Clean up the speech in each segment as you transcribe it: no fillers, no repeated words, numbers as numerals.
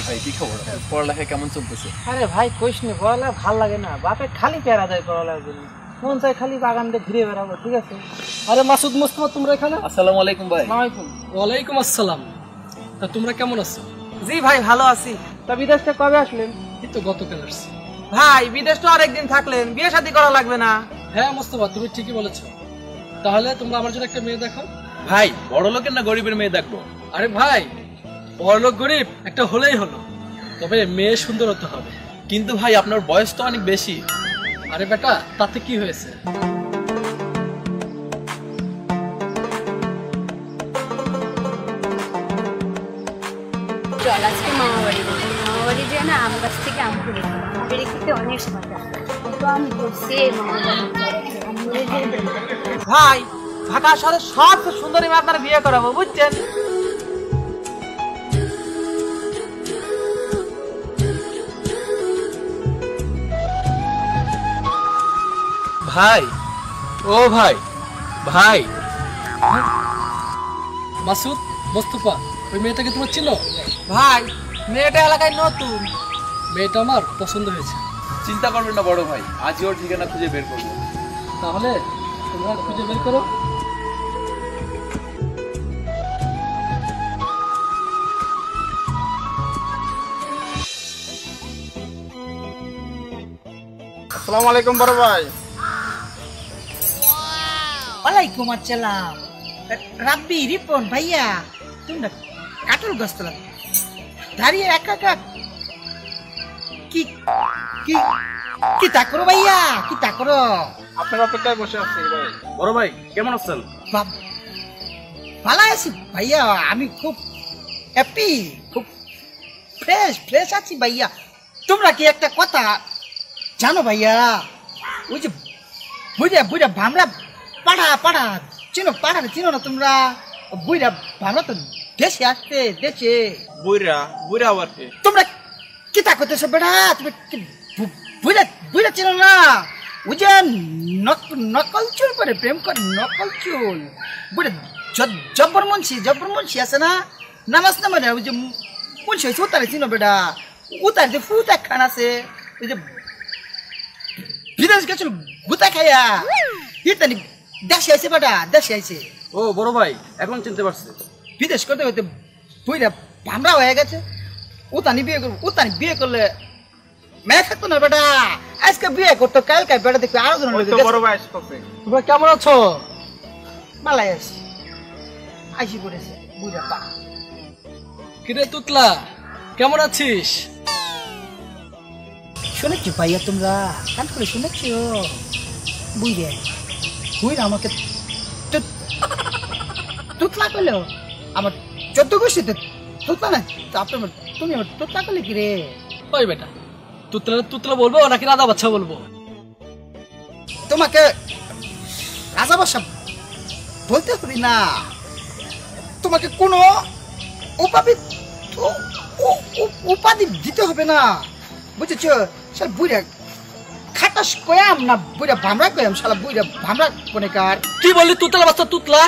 ভাই কি খবর? পড়ালেখা কেমন চলতেছে? আরে ভাই কইস নি, পড়ালেখা ভাল লাগে না, বাপে খালি প্যারা দেয় পড়ালেখার জন্য, মন চাই খালি বাগান দিয়ে ঘুরে বেড়াবো। ঠিক আছে। আরে মাসুদ মোস্তফা, তোমরা এখানে? আসসালামু আলাইকুম ভাই। ওয়ালাইকুম আসসালাম। তা তোমরা কেমন আছো? জি ভাই ভালো আছি। তা বিদেশ থেকে কবে আসলেন? এই তো গতকাল আসছি। ভাই বিদেশ তো আরেকদিন থাকলেন, বিয়ে শাদী করা লাগবে না? হ্যাঁ মোস্তফা, তুমি ঠিকই বলেছো। তাহলে তোমরা আমার জন্য একটা মেয়ে দেখো। ভাই বড় লোকের না গরিবের মেয়ে দেখবো? আরে ভাই, বড়লোক গরিব একটা হলেই হলো, তবে মেয়ে সুন্দর হতে হবে। কিন্তু ভাই আপনার বয়স তো অনেক বেশি। আরে বেটা, তাতে কি হয়েছে? চল আজকে মামা বাড়ি যাবো। মামা বাড়ি যায় না, আম গাছ থেকে আম পেড়ে পেড়ে খেতে অনেক মজা। তো আমি বসে মামা বাড়ি ভাই ঢাকা শহরের সবচেয়ে সুন্দরী মেয়ে আপনারা বিয়ে করাবো, বুঝছেন? ভাই, ও ভাই, ভাই মাসুদ মোস্তফা, ওই মেয়েটাকে তোমরা চিনো? ভাই মেয়েটা এলাকায় নতুন। মেয়েটা আমার পছন্দ হয়েছে। চিন্তা করবেন না বড় ভাই, আজই ওর ঠিকানা খুঁজে বের করবো। তাহলে তোমরা খুঁজে বের করো। আসসালামু আলাইকুম বড় ভাই। ওয়ালাইকুম আসসালাম। রাব্বি রিপন ভাইয়া, তোমরা কাটল গাছ দাঁড়িয়ে একা একা কি কি কি তা করো ভাইয়া, কি তা করো? আপনার অপেক্ষায় বসে আছি ভাই। বড় ভাই কেমন আছেন? ভালো আছি ভাইয়া, আমি খুব হ্যাপি, খুব ফ্রেশ ফ্রেশ আছি ভাইয়া। তোমরা কি একটা কথা জানো ভাইয়া? ওই যে বুঝা বুঝা ভামরা পাড়া পাড়া চিনো, পাড়া চিনো না তোমরা? বুড়া ভামরা তো দেশে আসছে, দেশে। বুইরা বুইরা আবার কি? তোমরা কি তা করতেছো বেড়া? তুমি বুঝা বুঝা চিনো না? ওই যে নকল চুল করে প্রেম করে, নকল চুল বুড়া জব্বর মুন্সি আছে না, নামাজ নামাজ ওই যে মুন্সি হয়েছে, উতারে চিনো বেড়া? উতার যে ফুট একখান আছে, ওই যে বিদেশ গেছিল গুতা খাইয়া, ইতানি দেশে আইছে বেটা, দেশে আইছে। ও বড় ভাই, এখন চিনতে পারছে। বিদেশ করতে হইতে বুইরা ভামরা হয়ে গেছে। উতানি বিয়ে করলে মেয়ে থাকতো না বেটা, আজকে বিয়ে করতো, কালকে বেটা দেখবে আরো জন ওই তো বড় ভাই আসছে। তোমরা কেমন আছো? মালাই আসি আইসি পড়েছে বুইরা পা। কিরে তুতলা, কেমন আছিস? শুনেছি ভাইয়া, তোমরা কান করে শুনেছ? বুইরা আমাকে তুতলা করলো, আমার 14 গোষ্ঠীতে তুতলা না, তারপরে তুমি আমার তুতলা করলে কি রে? ওই বেটা, তুতলা তুতলা বলবো নাকি রাধা বাচ্চা বলবো? তোমাকে রাজা বাসা বলতে হবে না, তোমাকে কোনো উপাধি দিতে হবে না, বুঝেছো? শালা বুইরা খাটাস কয়াম না, বুইরা ভামরা কয়াম, শালা বুইরা ভামরা কোনে কার। কি বললি তুতলা বাচ্চা তুতলা?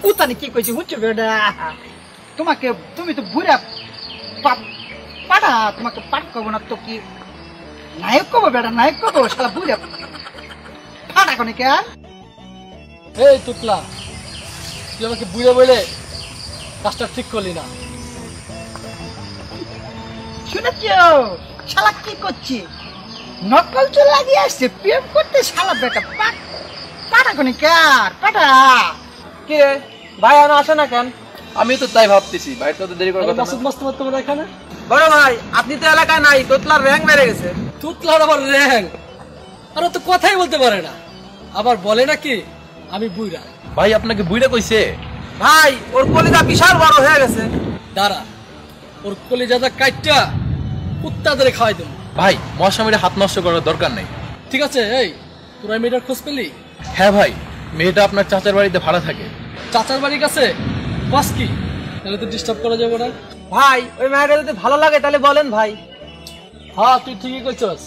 উতানি কি কইছি বুঝছো বেটা? তোমাকে তুমি তো বুইরা পাড়া, তোমাকে পাঠ করবো না তো কি নায়ক করবো বেটা, নায়ক করবো, শালা বুইরা ফাটা কোনে কার। এই তুতলা, তুই আমাকে বুঝে বলে কাজটা ঠিক করলি না। শুনেছ শালা কি করছি? নকল চুল লাগিয়ে আসছে, প্রেম করতে শালা বেটা পাটা কোনে কার, পাটা কে ভাই আনা আসে না কেন? আমি তো তাই ভাবতেছি, ভাই তো দেরি করার কথা মাসুদ না। মোস্তফা, তোমরা এখানে? বড় ভাই আপনি তো এলাকায় নাই, তোতলার র্যাঙ্ক বেড়ে গেছে। তুতলার আবার র্যাং? আর তো কথাই বলতে পারে না, আবার বলে নাকি আমি বুইরা। ভাই আপনাকে বুইড়া কইছে? ভাই ওর কলিজা বিশাল বড় হয়ে গেছে। দাঁড়া, ওর কলিজাটা কাইটটা কুত্তা ধরে খাওয়াই দেবো। ভাই মহাস্বামীর হাত নষ্ট করার দরকার নেই। ঠিক আছে, এই তোরা মেয়েটার খোঁজ পেলি? হ্যাঁ ভাই, মেয়েটা আপনার চাচার বাড়িতে ভাড়া থাকে। চাচার বাড়ির কাছে? বাস কি, তাহলে তো ডিস্টার্ব করা যাবে না। ভাই ওই মেয়েটা যদি ভালো লাগে তাহলে বলেন ভাই। হ্যাঁ তুই ঠিকই কইছস,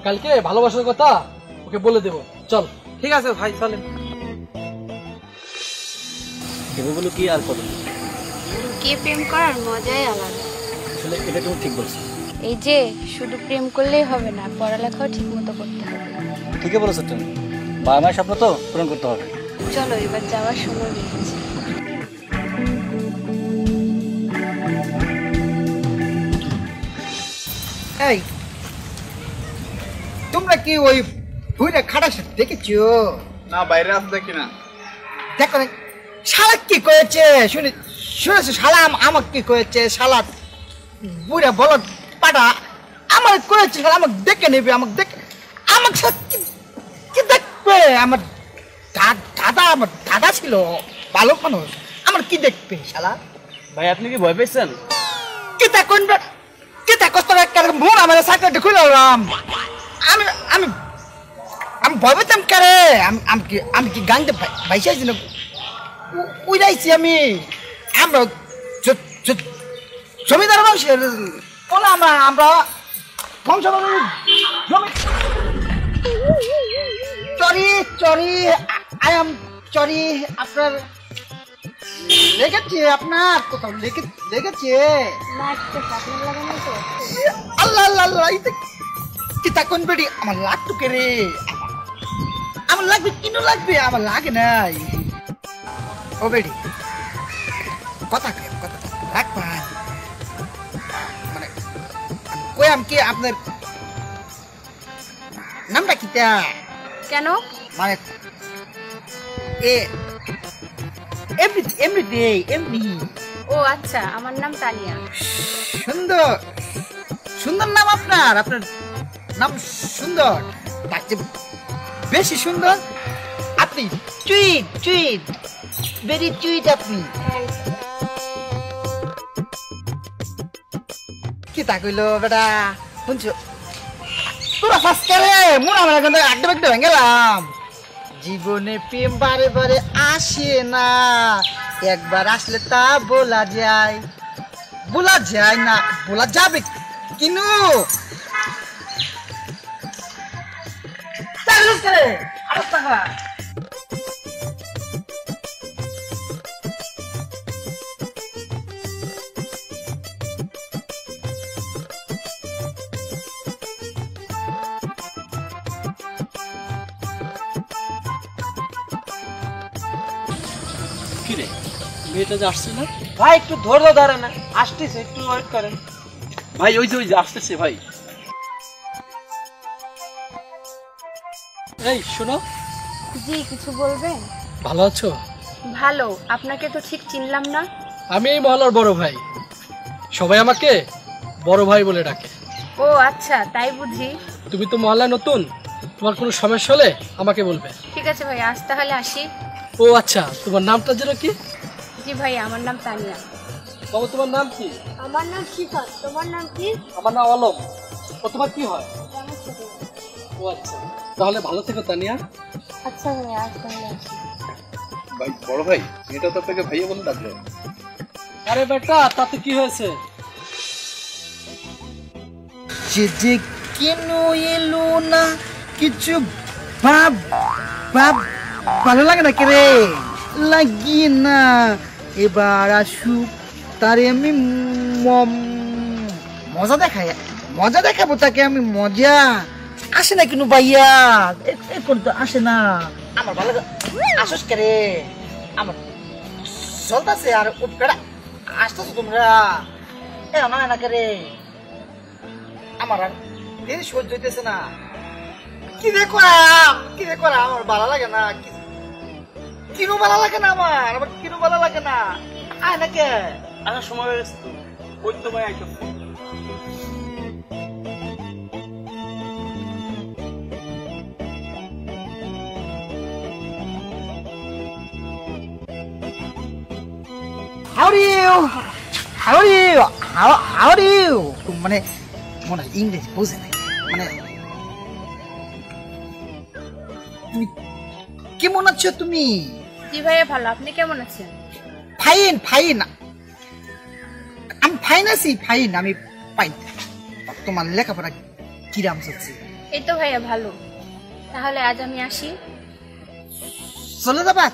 কালকে ভালোবাসার কথা ওকে বলে দেবো। চল। ঠিক আছে ভাই চলেন। এগুলো কি আর কত? লুকিয়ে প্রেম করার মজাই আলাদা। আসলে এটা তুমি ঠিক বলছো। এই যে শুধু প্রেম করলেই হবে না, পড়ালেখাও ঠিক মতো করতে হবে। ঠিকই বলেছো তুমি, বাবা মায়ের স্বপ্ন তো পূরণ করতে হবে। চলো এবার যাওয়ার সময় হয়েছে। এই তোমরা কি ওই বুইরা খাটাস দেখেছো? না বাইরে আসতে দেখি না। দেখো না, শালা কি কয়েছে শুনেছো? শালা আমাকে কি কয়েছে? শালা বুড়া বলো পাটা আমার কয়েছে, শালা আমাকে দেখে নেবে, আমাকে দেখে আমাকে কি দেখবে? আমার দাদা ছিল ভালো মানুষ, আমার কি দেখবে শালা? ভাই আপনি কি ভয় পেয়েছেন? কিতা কোনটা কিতা কষ্ট একটা মন আমার সাইকেলটা খুলে দিলাম। আমি আমি আমি ভয় পেতাম কারে? আমি কি গাংতে ভাইসাইছি না উড়াইছি আমি? আমরা জমিদার বংশের বলে আমরা বংশ জমি চরি আই এম চরি। আপনার লেগেছে, আপনার কোথাও লেগেছে? আল্লাহ আল্লাহ আল্লাহ, কিতা কোন বেড়ি আমার লাগতো কে রে? আমার লাগবে কিনো লাগবে? আমার লাগে নাই। ও বেড়ি কথা রাখবা মানে কইম কি আপনার নামটা কিতা? কেন? মানে এমনি। ও আচ্ছা, আমার নাম তানিয়া। সুন্দর সুন্দর নাম আপনার নাম সুন্দর, তার চেয়ে বেশি সুন্দর আপনি চুইট ভেরি চুইট আপনি। কি তা কইলো বেটা শুনছো? তোরা ফার্স্ট করে মন আমার এখন আড্ডা বাড্ডা ভেঙে গেলাম। জীবনে প্রেম বারে বারে আসে না, একবার আসলে তা বলা যায় না, বলা যাবে কিনু কি রে, মেয়েটা যে আসছে না? ভাই একটু ধৈর্য ধরে না, আসতেছে, একটু ওয়েট করেন। ভাই ওই যে আসতেছে ভাই। এই শোনো, জি কিছু বলবেন? ভালো আছো? ভালো, আপনাকে তো ঠিক চিনলাম না। আমি এই মহল্লার বড় ভাই, সবাই আমাকে বড় ভাই বলে ডাকে। ও আচ্ছা, তাই বুঝি। তুমি তো মহল্লায় নতুন, তোমার কোনো সমস্যা হলে আমাকে বলবে। ঠিক আছে ভাই, আজ তাহলে আসি। ও আচ্ছা, তোমার নামটা যেন কি? জি ভাই, আমার নাম তানিয়া। বাবু তোমার নাম কি? আমার নাম শিখা, তোমার নাম কি? আমার নাম অলম। ও তোমার কি হয়? ও আচ্ছা, তাহলে ভালো থেকো তানিয়া। আচ্ছা ভাই, আজ তাহলে আসি। ভাই বড় ভাই, এটা তো আপনাকে ভাইয়া বলে ডাকলো। আরে বেটা, তাতে কি হয়েছে? যে কেন এলো না কিছু ভালো লাগে না কে রে? লাগিয়ে না, এবার আসুক তারে আমি মজা দেখাবো তাকে আমি। মজা আসে না কিন্তু ভাইয়া, এখন তো আসে না। আমার ভালো আসস কে রে? আমার চলতেছে আর আসতেছো তোমরা না কে রে? আমার আর দেরি সহ্য হইতেছে না। কি রে করা আমার ভালো লাগে না, কিনো ভালো লাগে না, আমার কিনো ভালো লাগে না। আয় না কে? আসার সময় হয়ে গেছে তো, ওই তো ভাই আইতো। How do you? মানে মনে ইংরেজি বোঝে না, মানে তুমি কেমন আছো তুমি? জি ভাইয়া ভালো, আপনি কেমন আছেন? ফাইন আমি ফাইন আছি, আমি ফাইন। তোমার লেখাপড়া কিরাম চলছে? এই তো ভাইয়া ভালো। তাহলে আজ আমি আসি। চলে যাবা,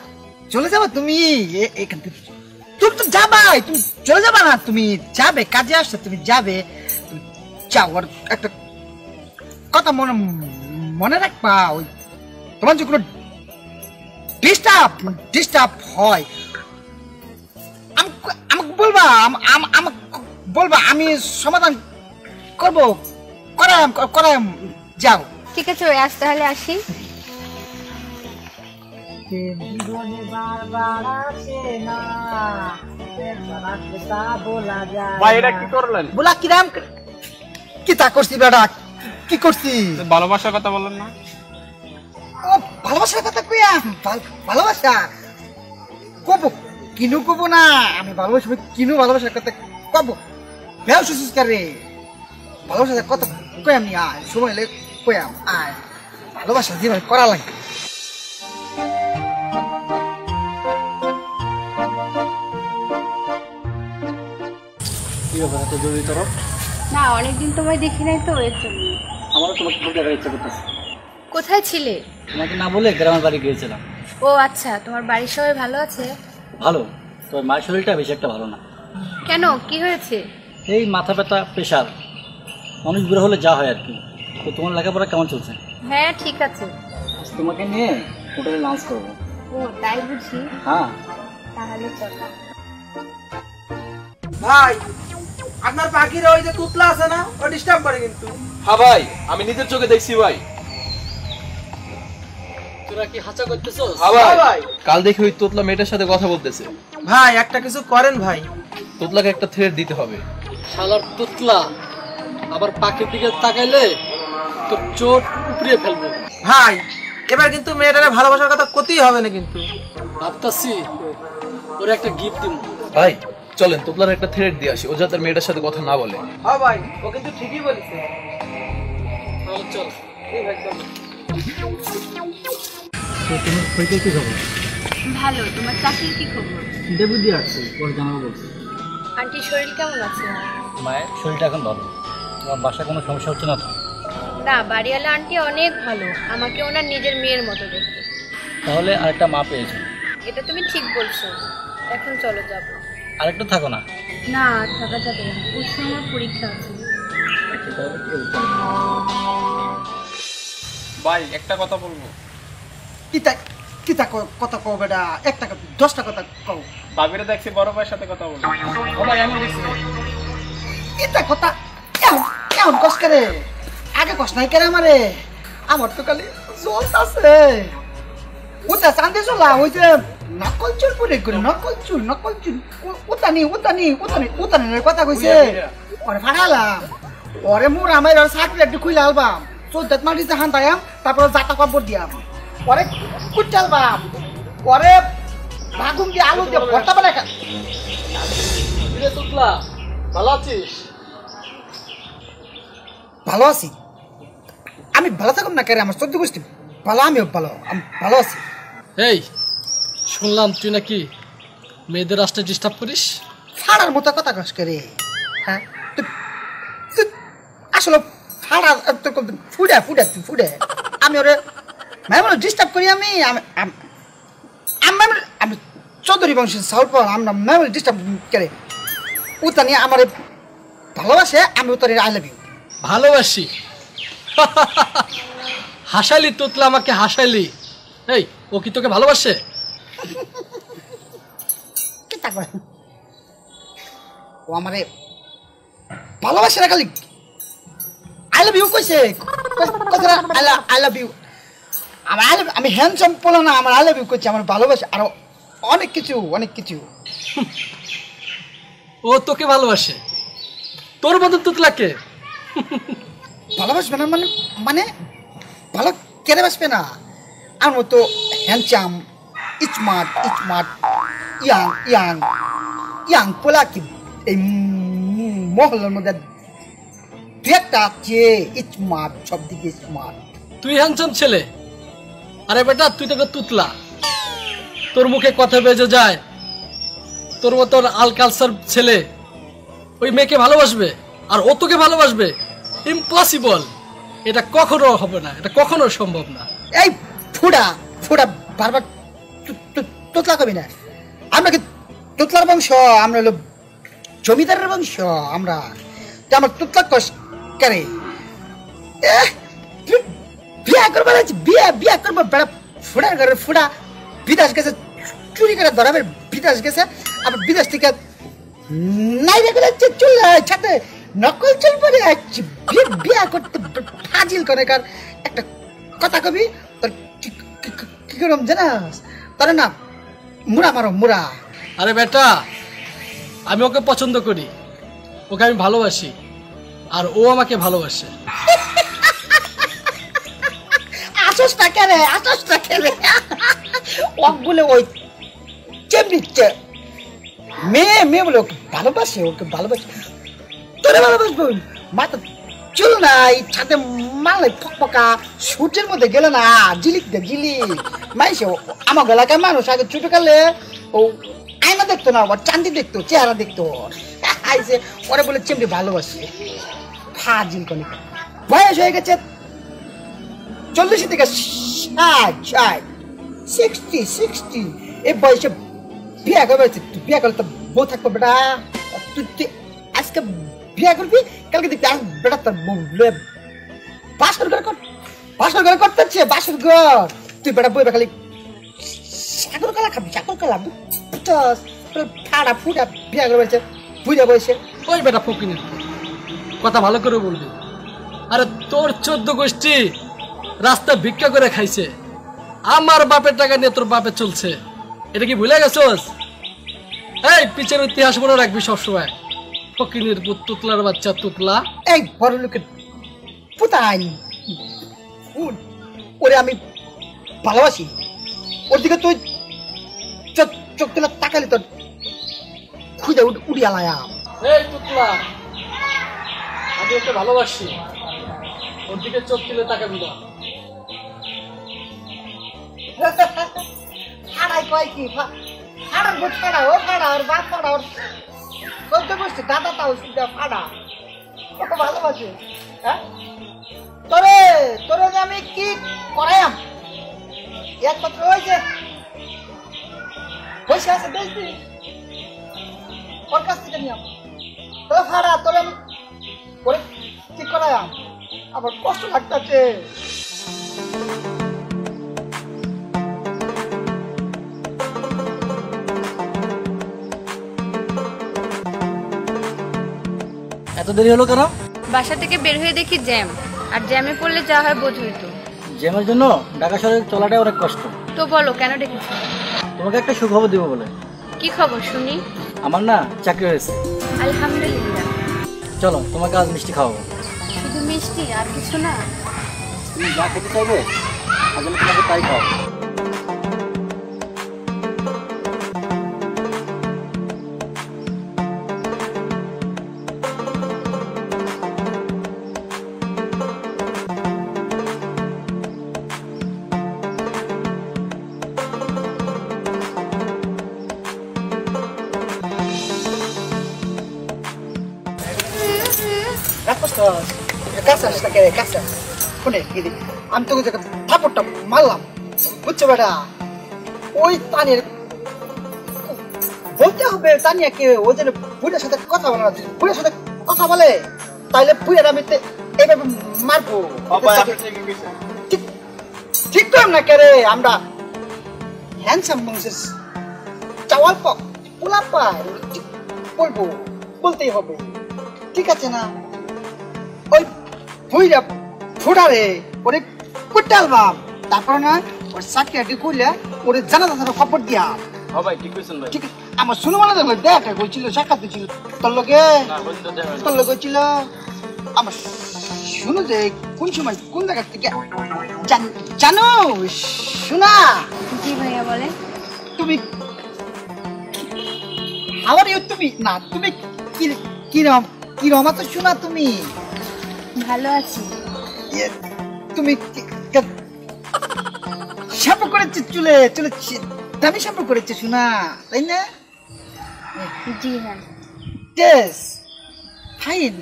চলে যাবা তুমি এখান থেকে? তুমি তো যাবাই, তুমি চলে যাবা না? তুমি যাবে, কাজে আসছো, তুমি যাবে, তুমি যাও। আর একটা কথা মনে মনে রাখবা, ওই তোমার যে কোনো ডিস্টার্ব হয় আমাকে বলবা, আমাকে বলবা, আমি সমাধান করবো, করাম। যাও। ঠিক আছে, আজ তাহলে আসি। ভাই এটা কি করলেন? বলা কিরাম কি তা করছি বেটা, কি করছি? ভালোবাসার কথা বলেন না। ও ভালোবাসার কথা কইয়া, ভালোবাসা কব কিনু কব না, আমি ভালোবাসা কিনু ভালোবাসার কথা কব। বেও সুসুস করে ভালোবাসার কথা কইয়াম নি, আয় সময় লে কইয়াম, আয় ভালোবাসা জীবন করা লাগে। কি ব্যাপার, এত জরুরি তরফ? না, অনেকদিন তোমায় দেখি নাই তো, এর জন্য। আমারও তোমাকে খুব দেখার ইচ্ছা করতেছে। কোথায় ছিলে? তোমাকে না বলে গ্রামের বাড়ি গিয়েছিলাম। ও আচ্ছা, তোমার বাড়ির সবাই ভালো আছে? ভালো, তবে মায়ের শরীরটা বেশি একটা ভালো না। কেন, কি হয়েছে? এই মাথা ব্যথা, প্রেশার, মানুষ বুড়ো হলে যা হয় আর কি। তো তোমার লেখাপড়া কেমন চলছে? হ্যাঁ ঠিক আছে। আজ তোমাকে নিয়ে হোটেলে লাঞ্চ করবো। ও তাই বুঝি? হ্যাঁ। তাহলে চলো। ভাই আপনার পাখির ওই যে তুতলা আছে না, ও ডিস্টার্ব করে কিন্তু। হ্যাঁ ভাই, আমি নিজের চোখে দেখছি ভাই। তোরা কি হাঁচা করতেছস? হ্যাঁ ভাই, কাল দেখি ওই তোতলা মেয়েটার সাথে কথা বলতেছে। ভাই একটা কিছু করেন ভাই। তোতলাকে একটা থ্রেড দিতে হবে। শালার তুতলা আবার পাখির দিকে তাকাইলে তোর চোট উপড়িয়ে ফেলবো। ভাই এবার কিন্তু মেয়েটারে ভালোবাসার কথা কতই হবে না কিন্তু। ভাবতাছি ওর একটা গিফট দিব। ভাই চলেন তোতলার একটা থ্রেড দিয়ে আসি, ও যাতে তার মেয়েটার সাথে কথা না বলে। হ্যাঁ ভাই, ও কিন্তু ঠিকই বলেছে। তাহলে চল। এই ভাই চল। তো তোমার শরীরটা কি খবর? ভালো। তোমার চাকরির কি খবর? দেবু দিয়ে আসছে, পরে জানাবো বলছে। আন্টির শরীর কেমন আছে? মায়ের শরীরটা এখন ভালো। তোমার বাসায় কোনো সমস্যা হচ্ছে না তো? না, বাড়িওয়ালা আন্টি অনেক ভালো, আমাকে ওনার নিজের মেয়ের মতো দেখে। তাহলে আরেকটা মা পেয়েছে। এটা তুমি ঠিক বলছো। এখন চলো যাবো। আরেকটা থাকো না। না, থাকা যাবে না, ওর সময় আমার পরীক্ষা আছে। ভাই একটা কথা বলবো। কিতা কথা কও বেটা, একটা 10টা কথা কও। ভাবিরে দেখছি বড় ভাইয়ের সাথে কথা বলবো। ও ভাই আমি দেখছি। কিতা কথা কেমন কস করে? আগে কস নাই করে আমারে, আমার তো খালি জ্বলতাছে। ওটা চান্দে জ্বলা, ওই যে নকল চুল পরে করে, নকল চুল উতানি কথা কইছে। ওরে ফাড়ালাম, ওরে মোর আমার চাকরি একটু খুলে আলবাম, 14 মাটিতে হান্তায়াম, তারপরে জাতা কাপড় দিয়াম, পরে কুচালবাম, পরে ভাগুম দিয়ে আলু দিয়ে ভর্তা বানাই খা। কিরে তুতলা, ভালো আছিস? ভালো আছি। আমি ভালো থাকুন না কেন, আমার 14 গোষ্ঠী ভালো, আমিও আমি ভালো আছি। এই শুনলাম তুই নাকি মেয়েদের রাস্তায় ডিস্টার্ব করিস। ফাড়ার মতো কথা কস করে, হ্যাঁ? আসলে ফাড়া ফুডে আমি ওরে ম্যাম ডিস্টার্ব করি। আমি আমি চৌধুরী বংশের সাউল পাল, আমরা ম্যাম ডিস্টার্ব করে। উতানি আমার ভালোবাসে, আমি উতানি আই লাভ ইউ ভালোবাসি। হাসাইলি তুতলা, আমাকে হাসাইলি। এই ও কি তোকে ভালোবাসে? কিতা করে ও আমারে ভালোবাসে না, খালি আই লাভ ইউ কইছে। কথাটা আই লাভ ইউ, আমি হ্যান্ডসাম বলো না, আমার আই লাভ ইউ করছে, আমার ভালোবাসে আরো অনেক কিছু। ও তোকে ভালোবাসে? তোর মতন তুতলাকে ভালোবাসবে না মানে ভালো কেন বাসবে না? আমার তো হ্যান্ডসাম, স্মার্ট ইয়াং পোলা কি এই মহলের মধ্যে একটা আছে স্মার্ট, সব দিকে স্মার্ট। তুই হ্যান্ডসাম ছেলে, আরে বেটা তুই তোকে তুতলা। তোর মুখে কথা বেজে যায়, তোর মতন আল কালচার ছেলে ওই মেয়েকে ভালোবাসবে আর ও তোকে ভালোবাসবে? ইম্পসিবল, এটা কখনো হবে না, এটা কখনো সম্ভব না। এই ফুডা ফুডা বারবার তোতলা কবি না। আমরা কি তোতলার বংশ? আমরা হলো জমিদারের বংশ। আমরা তো আমার তোতলা কষ করে বিয়া করবার আছে, বিয়া করবো বেড়া ফুডার ঘরে ফুডা বিদেশ গেছে চুরি করে ধরাবে, বিদেশ গেছে আবার বিদেশ থেকে নাই রেগুলার চুল ছাতে নকল চুল পরে আসছি বিয়া করতে ফাজিল করে। কার একটা কথা কবি তোর কি করম জানাস? তোর না মুড়া মারো মুড়া। আরে বেটা, আমি ওকে পছন্দ করি, ওকে আমি ভালোবাসি, আর ও আমাকে ভালোবাসে। আসসটা কেনে আসসটা কেনে ওগুলো ওই চেমড়িচ্ছে মেয়ে মেয়ে বলে ওকে ভালোবাসে, ওকে ভালোবাসে। তোরে ভালোবাসবো মাথা চুল নাই, ছাদে মারলে ফকফকা, সূর্যের মধ্যে গেলে না জিলিক দে জিলিক মাইছে। আমার এলাকায় মানুষ আগে ছোটকালে ও আয়না দেখতো না, ওর চান্দি দেখতো, চেহারা দেখতো। আইসে ওরা বলে চেমড়ি ভালোবাসে, ফাজিল কোন বয়স হয়ে গেছে 40 থেকে 60 এই বয়সে বিয়া করবে। বিয়া করলে তো বউ থাকবো বেটা। তুই আজকে বিয়া করবি, কালকে দেখবি বেটা তোর বাসর ঘরে করতেছে বাসর ঘর। তুই বেটা বই খালি সাগর কলা খাবি, সাগর কলা ফাড়া ফুটা বিয়া করে বলছে বুঝা বসে। ওই বেটা ফকিনি, কথা ভালো করে বলবি। আরে তোর 14 গোষ্ঠী রাস্তা ভিক্ষা করে খাইছে, আমার বাপের টাকা নিয়ে তোর বাপে চলছে, এটা কি ভুলে গেছোস? এই পিছের ইতিহাস মনে রাখবি সবসময়। ফকিনির পুত তুতলার বাচ্চা তুতলা। এই বড় লোকের পুতাই ওরে আমি ভালোবাসি, ওর দিকে তুই চোখ তুলে তাকালি তোর খুঁজে উড়িয়া লায়া। এই তুতলা, আমি ওকে ভালোবাসি, ওর দিকে চোখ তুলে তাকাবি না। ফাড়াই কয় কি ফাড়ার বোধ ফাড়া, ও ফাড়া ওর বাপ ফাড়া, ওর চলতে বসছে দাদা তাও সুবিধা ফাড়া, কত ভালোবাসে। হ্যাঁ তোরে তোরে যে আমি কি করাইম একমাত্র ওই যে বসে আছে দেখবি ওর কাছ থেকে নিয়াম তোরা ফাড়া, তোরে আমি ওরে কি করাইম, আবার কষ্ট লাগতেছে। এত দেরি হলো কেন? বাসা থেকে বের হয়ে দেখি জ্যাম, আর জ্যামে পড়লে যা হয় বোঝই তো। জ্যামের জন্য ঢাকা শহরে চলাটাই অনেক কষ্ট। তো বলো কেন ডেকেছো? তোমাকে একটা সুখবর দিব বলে। কি খবর শুনি? আমার না চাকরি হয়েছে। আলহামদুলিল্লাহ। চলো তোমাকে আজ মিষ্টি খাওয়াবো। শুধু মিষ্টি আর কিছু না? তুমি যা খেতে চাইবে আজ আমি তোমাকে তাই খাওয়াবো। আমি তোকে থাপড়টা মারলাম বুঝছো বেটা, ওই তানিয়ার বলতে হবে তানিয়াকে ওই জন্য বুড়ের সাথে কথা বলা, বুড়ের সাথে কথা বলে তাইলে বুড়ের আমি এইভাবে মারবো। ঠিক তো না কে রে, আমরা হ্যান্ডসাম বংশের চাওয়াল পক পোলা পায় বলবো, বলতেই হবে ঠিক আছে না? ওই বুড়া ফুটারে ওরে কুটাল বাপ, তারপর না ওর চাকরি করলে ওরে জানা জানা খবর দিয়া। হ্যাঁ ভাই ঠিক কইছেন ভাই। ঠিক আমার শুনো মানে দেখলো দেখা করছিল, সাক্ষাৎ দিছিল তোর লগে, তোর লগে ছিল। আমার শুনো যে কোন সময় কোন জায়গা থেকে জানো শোনা? জি ভাইয়া বলে। তুমি আমার তুমি না তুমি কিরম কিরম তো শোনা? তুমি ভালো আছি। তুমি শ্যাম্পু করেছে চুলে, চুলে দামি শ্যাম্পু করেছে শোনা, তাই না? জি হ্যাঁ। টেস ফাইন।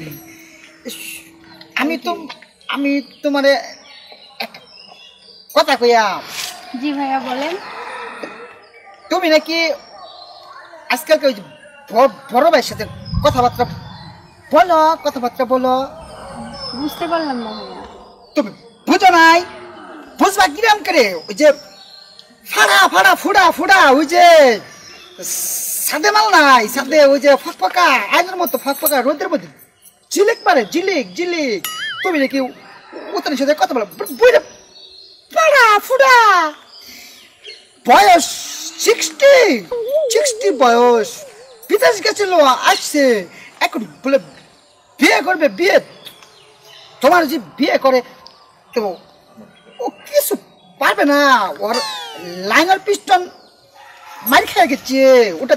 আমি তোমারে কথা কইয়া জি ভাইয়া বলেন। তুমি নাকি আজকালকে ওই যে বড় ভাইয়ের সাথে কথাবার্তা বলো। বুঝতে পারলাম না ভাইয়া। তুমি বুঝো নাই? বুঝবা কিরাম করে? ওই যে ফাড়া ফুড়া ওই যে সাদে মাল নাই, সাদে ওই যে ফকফকা আইনের মতো ফকফকা রোদের মধ্যে ঝিলিক পারে, ঝিলিক। তুমি নাকি উত্তরের সাথে কথা বলো, বুঝে ফাড়া ফুড়া। বয়স 60 বয়স, বিদেশ গেছিল, আসছে, এখন বলে বিয়ে করবে। বিয়ে তোমার যে বিয়ে করে তো ও কিছু পারবে না, ওর লাইনার পিস্টন মার খেয়ে গেছে, ওটা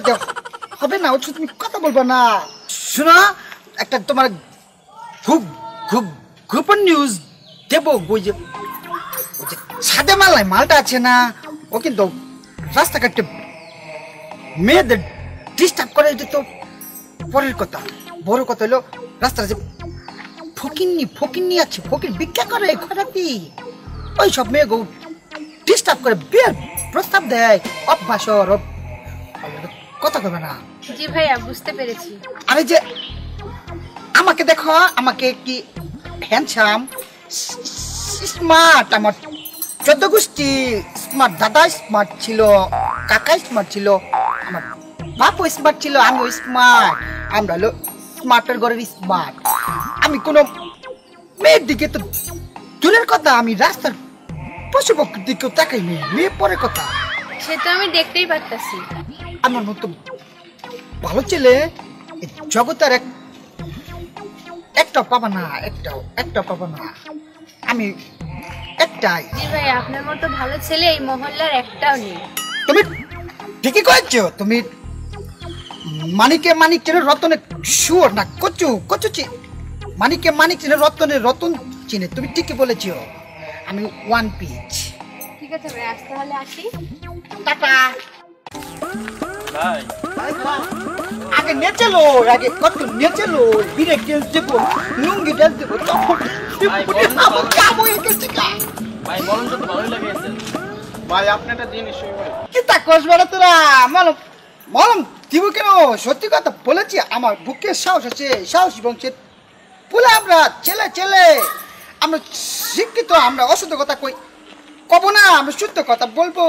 হবে না, ওর সাথে তুমি কথা বলবো না। শোনো, একটা তোমার খুব গোপন নিউজ দেবো। ওই যে সাদে মালাই মালটা আছে না, ও কিন্তু রাস্তাঘাটে মেয়েদের ডিস্টার্ব করে। এটা তো পরের কথা, বড় কথা হলো রাস্তায় যে ফকিন্নি আছে, ফকির ভিক্ষা করে খারাপি, ওই সব মেয়ে গো ডিস্টার্ব করে, বিয়ের প্রস্তাব দেয়, অভ্যাসর কথা কবে না। জি ভাইয়া বুঝতে পেরেছি। আরে যে আমাকে দেখো, আমাকে কি হ্যান্ডসাম স্মার্ট, আমার 14 গোষ্ঠী স্মার্ট, দাদা স্মার্ট ছিল, কাকা স্মার্ট ছিল, আমার বাপও স্মার্ট ছিল, আমিও স্মার্ট, আমরা হলো স্মার্টের ঘরের স্মার্ট। আমি কোনো মেয়ের দিকে তো দূরের কথা, আমি রাস্তার পশু পক্ষীর দিকেও তাকাই নেই, মেয়ে পরে কথা। সে তো আমি দেখতেই পারতাছি। আমার মতো ভালো ছেলে এই জগতের একটাও পাবা না, একটাও পাবা না, আমি একটাই। জি ভাইয়া, আপনার মতো ভালো ছেলে এই মহল্লার একটাও নেই। তুমি ঠিকই কয়েছো, তুমি মানিক চিনে রতনে শুয়োর না, কচু মানিক চিনে রতনে রতন চিনে, তুমি ঠিকই বলেছো, আমি ওয়ান পিচ। ঠিক আছে ভাই, আজ তাহলে আসি। টাটা। ভাই আগে নেচেলো, কত নেচেলো, বিরে কেল দেবো, লুঙ্গি ডাল দেবো, তখন কাবো এসেছি কা। ভাই বলুন তো, ভালোই লাগিয়েছে। ভাই আপনি একটা জিনিস শুনবেন? কি তা কসবে না তোরা? মলম দিব কেন? সত্যি কথা বলেছি, আমার বুকে সাহস আছে, সাহস বংশের বলে আমরা ছেলে আমরা শিক্ষিত, আমরা অশুদ্ধ কথা কব না, আমরা শুদ্ধ কথা বলবো।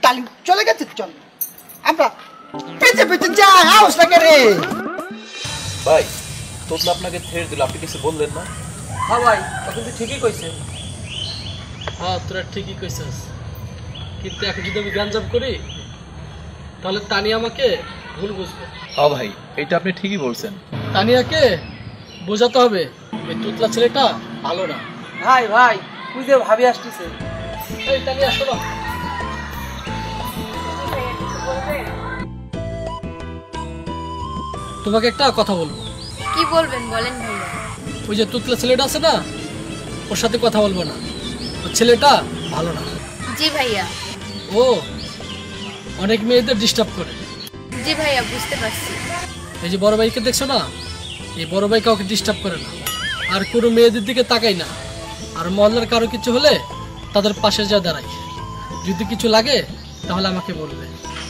তালিম চলে গেছে, চল আমরা পেতে যাই, আওয়াজ লাগে রে। ভাই তোতলা আপনাকে ছেড়ে দিল, আপনি কিছু বললেন না? হ্যাঁ ভাই, ও কিন্তু ঠিকই কইছে। হ্যাঁ তোরা ঠিকই কইছিস, কিন্তু এখন যদি আমি গাঞ্জাম করি তাহলে তানিয়া আমাকে ভুল বুঝবে। হ্যাঁ ভাই, এটা আপনি ঠিকই বলছেন। তানিয়াকে বোঝাতে হবে এই তুতলা ছেলেটা ভালো না। ভাই তুই যে ভাবি আসতেছে। এই তানিয়া শোনো, তোমাকে একটা কথা বলবো। কি বলবেন বলেন ভাইয়া। ওই যে তুতলা ছেলেটা আছে না, ওর সাথে কথা বলবো না, ওর ছেলেটা ভালো না। জি ভাইয়া। ও অনেক মেয়েদের ডিস্টার্ব করে। জি ভাইয়া বুঝতে পারছি। এই যে বড় ভাইকে দেখছো না, এই বড় ভাই কাউকে ডিস্টার্ব করে না, আর কোনো মেয়েদের দিকে তাকাই না, আর মহল্লার কারো কিছু হলে তাদের পাশে যা দাঁড়াই, যদি কিছু লাগে তাহলে আমাকে বলবে।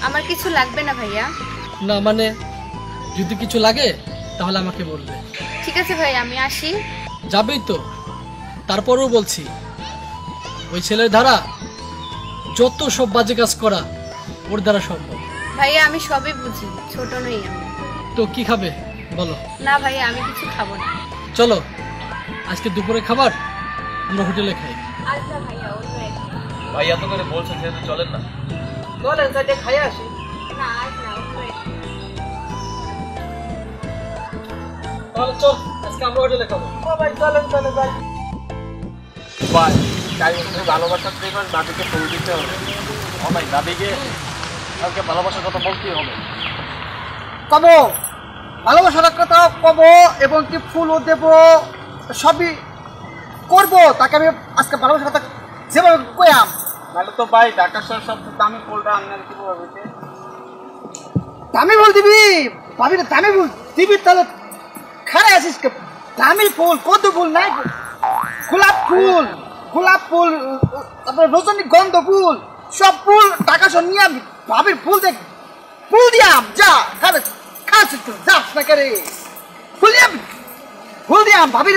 আমার কিছু লাগবে না ভাইয়া। না মানে যদি কিছু লাগে তাহলে আমাকে বলবে। ঠিক আছে ভাই, আমি আসি। যাবেই তো, তারপরেও বলছি ওই ছেলের দ্বারা যত সব বাজে কাজ করা ওর দ্বারা সম্ভব। ভাইয়া আমি সবই বুঝি, ছোট নই আমি। তো কি খাবে বলো? না ভাইয়া, আমি কিছু খাবো না। চলো আজকে দুপুরে খাবার আমরা হোটেলে খাই। আচ্ছা ভাইয়া, অন্য একদিন। ভাই এত করে বলছেন, যেহেতু চলেন না। চলেন সাইডে খাই আসি। না আজ না, অন্য একদিন। তাহলে চল আজকে আমরা হোটেলে খাবো। ও ভাই চলেন ভাই। ভাই তাই ভালোবাসার থেকে দাদিকে ফুল দিতে হবে। ও ভাই দাদিকে কালকে ভালোবাসার কথা বলতেই হবে। কব ভালোবাসার কথা কব, এবং কি ফুলও দেব, সবই করবো। তাকে আমি আজকে ভালোবাসার কথা যেভাবে কয়াম। তাহলে তো ভাই ঢাকার শহর সবচেয়ে দামি ফুলটা আপনার কি বলবে? দামি ফুল দিবি, ভাবি না দামি ফুল দিবি, তাহলে খারাপ আছিস। দামি ফুল কত ফুল নাই, গোলাপ ফুল গোলাপ ফুল, তারপরে রজনীগন্ধা ফুল, সব ফুল টাকা সব নিয়ে ভাবির ফুল দিয়াম যা খাবে খাস যাস না করে ফুল দিয়াম ভাবির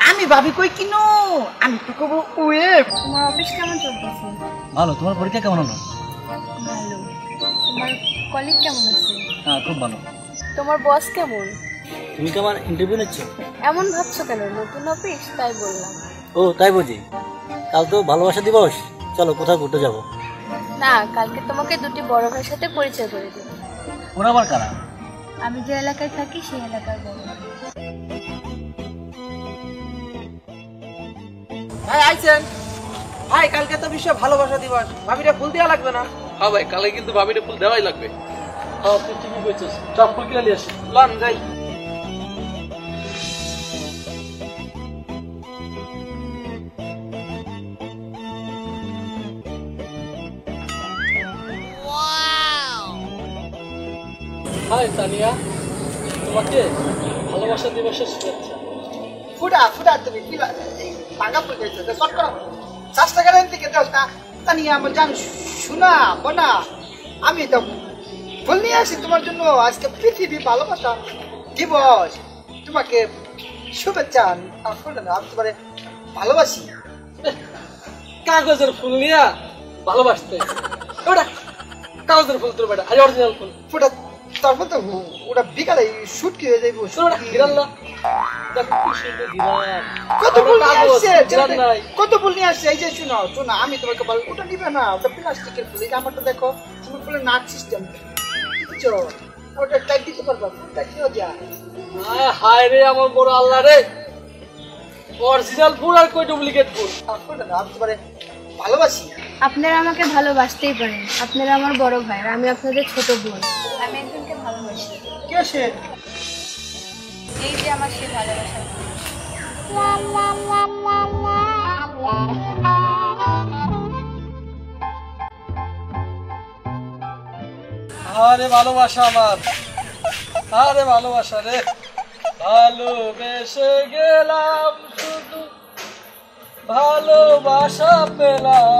আমি ভাবি কই কিনো আমি তো কব ওয়ে। তোমার অফিস কেমন চলতেছে? ভালো। তোমার পরীক্ষা কেমন হলো? ভালো। তোমার কলিগ কেমন আছে? হ্যাঁ, খুব ভালো। তোমার বস কেমন? তুমি কি আমার ইন্টারভিউ নিচ্ছ? এমন ভাবছো কেন? নতুন অফিস তাই বললাম। ও তাই বুঝি। কাল তো ভালোবাসা দিবস, চলো কোথাও ঘুরতে যাবো। না, কালকে তোমাকে দুটি বড় ভাইয়ের সাথে পরিচয় করে দেব। ওরা আবার কারা? আমি যে এলাকায় থাকি সেই এলাকার বড় ভাই। ভাই আইছেন? ভাই কালকে তো বিশ্ব ভালোবাসা দিবস, ভাবিরে ফুল দেওয়া লাগবে না? হ্যাঁ ভাই, কালে কিন্তু ভাবিরে ফুল দেওয়াই লাগবে। হ্যাঁ, তুই ঠিকই বলছিস। সব ফুল কিনে নিয়ে আসি। লন যাই। হাই তানিয়া, তোমাকে ভালোবাসা দিবসের শুভেচ্ছা। ফুটা তুমি পিলা টাকা ফুল গেছে তো শর্ট করো 5 টাকা রেন্ট থেকে দাও না তানি আমার জান শোনা বনা আমি তো ফুল নিয়ে আসি তোমার জন্য আজকে পৃথিবী ভালোবাসা দিবস তোমাকে শুভেচ্ছা। আসলে না আমি তোমারে ভালোবাসি। কাগজের ফুল নিয়া ভালোবাসতে ওটা কাগজের ফুল তোর বেটা আজ অরিজিনাল ফুল ফুটা তারপর তো ওটা বিকালে শুট কি হয়ে যাইব তোর ওটা গিরান না দেখ কি সুন্দর গিরান কত ফুল নিয়ে কাগজ, আসছে গিরান নাই। কত ফুল নিয়ে আসছে এই যে শোনো শোনো আমি তোমাকে বল ওটা নিবে না ওটা প্লাস্টিকের ফুল এই যে আমারটা দেখো তোমার ফুলের নাট সিস্টেম বুঝছো ওটা টাইপ দিতে পারবা ফুলটা কি হয়ে হায় হায় রে আমার বড় আল্লাহ রে, অরিজিনাল ফুল আর কই ডুপ্লিকেট ফুল। আসলে না আমি তোমারে ভালোবাসি। আপনারা আমাকে ভালোবাসতেই পারেন, আপনারা আমার বড় ভাই আর আমি আপনাদের ছোট বোন। আমি একজনকে ভালোবাসি। কে সে? এই যে আমার সে ভালোবাসা। আরে ভালোবাসা আমার, আরে ভালোবাসা রে, ভালোবেসে গেলাম শুধু ভালোবাসা পেলাম